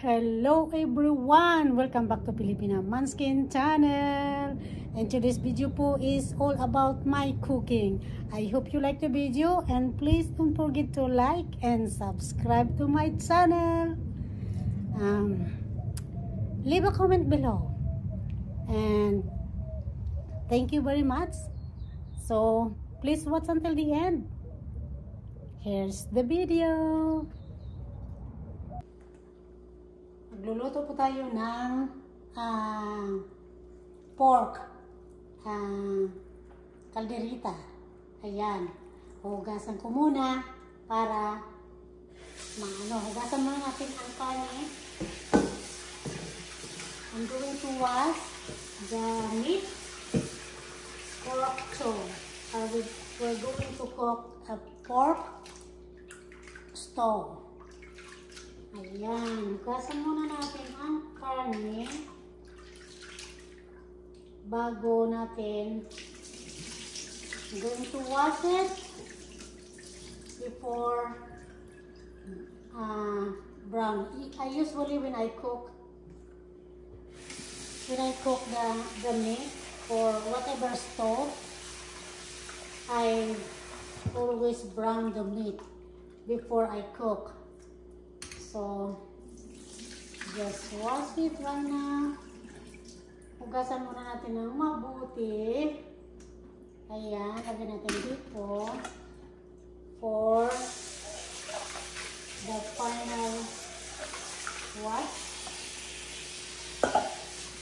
Hello everyone! Welcome back to Filipina Manskin channel. And today's video po is all about my cooking. I hope you like the video and please don't forget to like and subscribe to my channel. Leave a comment below. And thank you very much. So please watch until the end. Here's the video. Magluluto po tayo ng pork calderita. Ayan. Hugasan ko muna para hugasan muna natin ang karne. I'm going to wash the meat pork stew. We're going to cook a pork stew. Ayan, hugasan muna natin ang karne bago natin I'm going to wash it before brown. I usually when I cook the meat or whatever stove, I always brown the meat before I cook. So, just wash it right now. Hugasan muna natin ng mabuti. Ayan, lagyan natin dito for the final wash.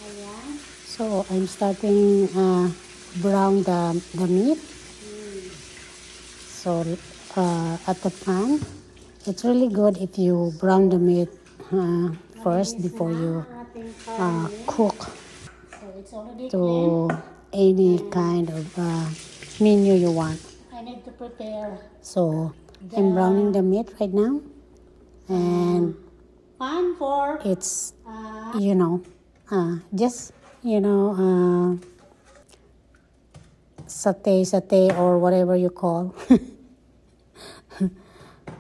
Ayan. So, I'm starting brown the meat. So, at the pan. It's really good if you brown the meat first before you cook to any kind of menu you want. I need to prepare. So I'm browning the meat right now, and it's saute or whatever you call.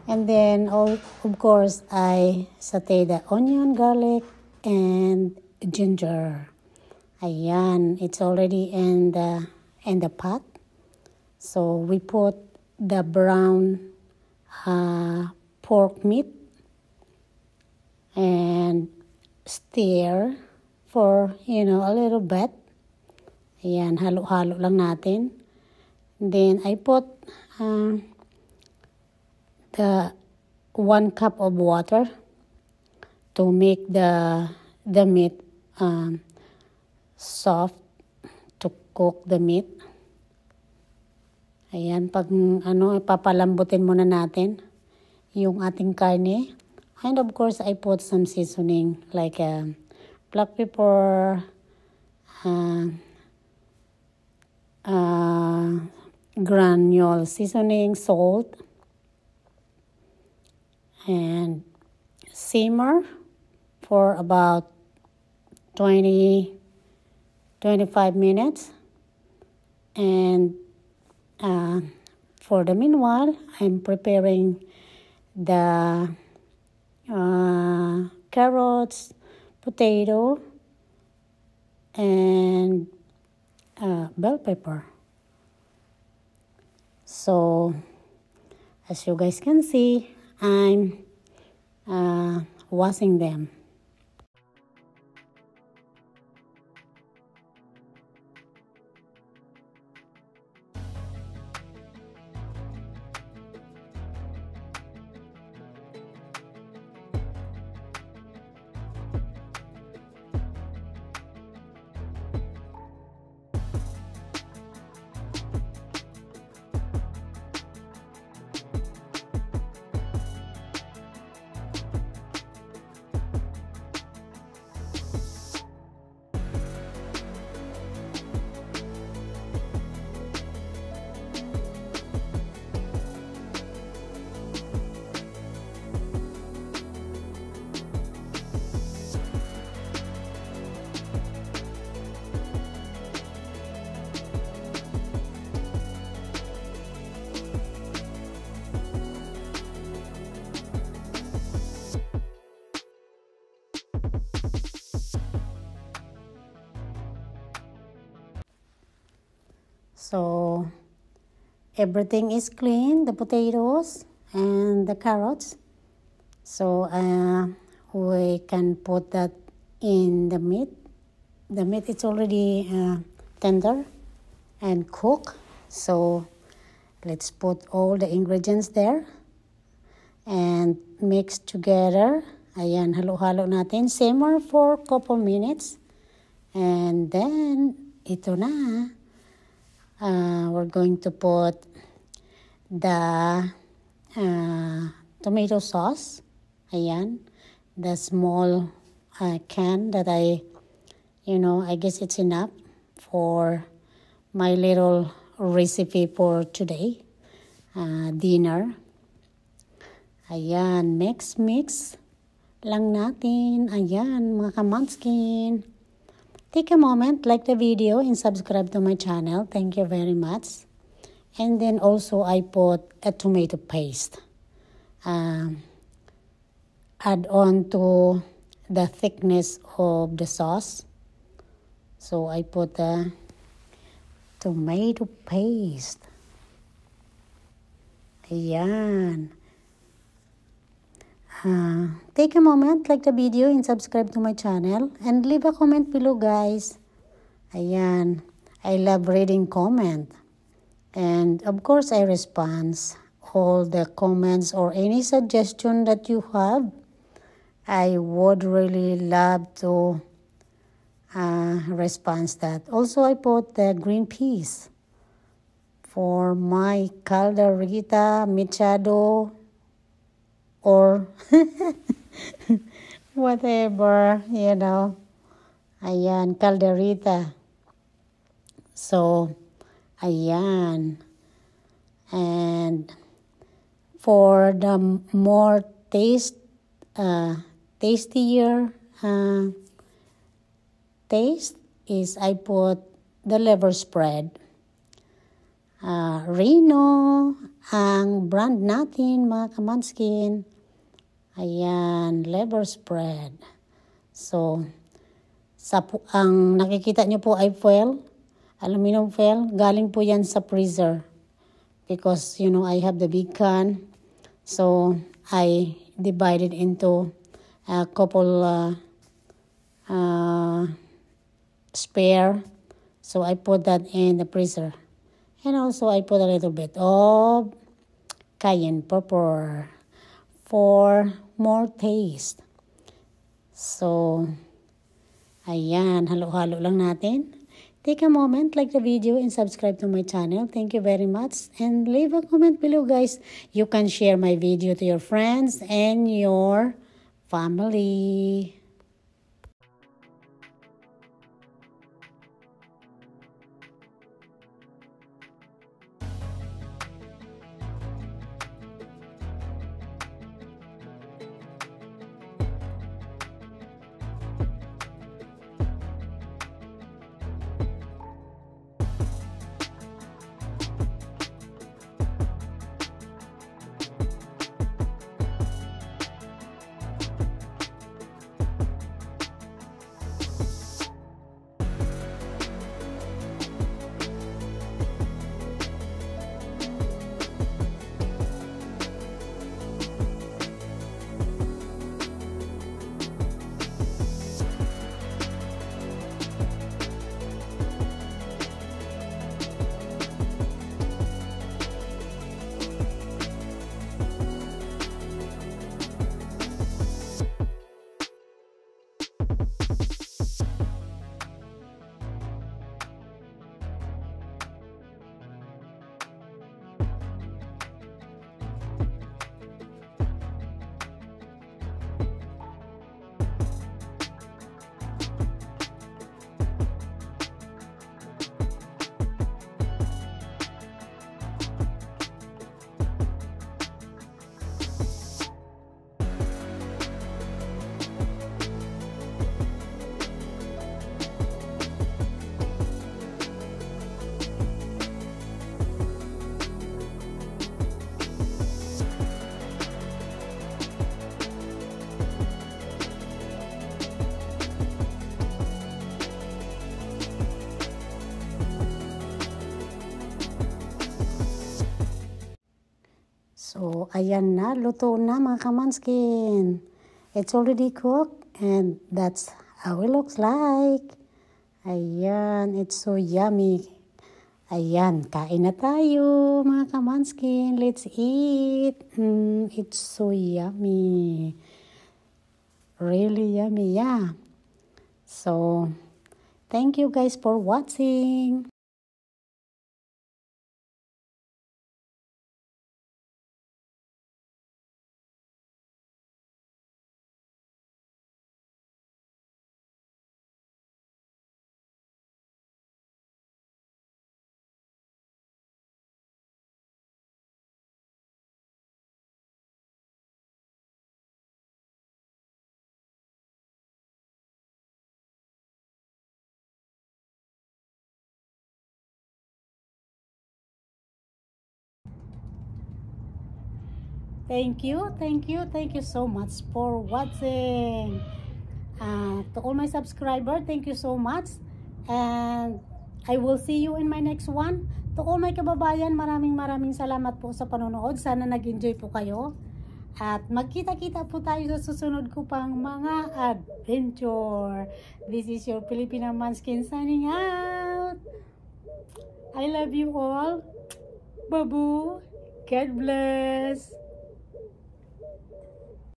And then, of course, I saute the onion, garlic, and ginger. Ayan, it's already in the pot. So we put the brown pork meat and stir for a little bit. Ayan, halo-halo lang natin. Then I put the 1 cup of water to make the meat soft, to cook the meat. Ayan, pag ipapalambutin muna natin yung ating karne. And of course, I put some seasoning like black pepper, granule seasoning, salt, and simmer for about 20-25 minutes. And for the meanwhile, I'm preparing the carrots, potato, and bell pepper. So as you guys can see, I'm washing them. So everything is clean, the potatoes and the carrots. So we can put that in the meat. The meat is already tender and cooked. So let's put all the ingredients there and mix together. Ayan, halo-halo natin. Simmer for a couple minutes. And then, ito na. We're going to put the tomato sauce. Ayan. The small can that I guess it's enough for my little recipe for today. Dinner. Ayan, mix lang natin. Ayan, mga kamunchkin. Take a moment, like the video and subscribe to my channel. Thank you very much. And then also I put a tomato paste. Add on to the thickness of the sauce. So I put the tomato paste. Ayan. Take a moment, like the video and subscribe to my channel and leave a comment below, guys. Ayan. I love reading comment. And of course, I respond all the comments or any suggestion that you have. I would really love to respond that. Also, I put the green peas for my calderita, mechado, or whatever, Ayan, calderita. So, ayan. And for the more tastier taste is I put the liver spread. Reno ang brand natin, mga kamunchkin. Ayan, liver spread. So, ang nakikita nyo po ay foil, aluminum foil. Galing po yan sa freezer. Because, I have the big can. So, I divided into a couple spare. So, I put that in the freezer. And also, I put a little bit of cayenne pepper for more taste. So, ayan, halo-halo lang natin. Take a moment, like the video, and subscribe to my channel. Thank you very much. And leave a comment below, guys. You can share my video to your friends and your family. So, ayan na. Luto na mga kamanskin. It's already cooked and that's how it looks like. Ayan, it's so yummy. Ayan, kain na tayo mga kamanskin. Let's eat. It's so yummy. Really yummy, yeah. So, thank you guys for watching. Thank you so much for watching. To all my subscribers, thank you so much. And I will see you in my next one. To all my kababayan, maraming salamat po sa panonood. Sana nag-enjoy po kayo. At magkita-kita po tayo sa susunod ko pang mga adventure. This is your Filipina Manskin signing out. I love you all. Babu. God bless.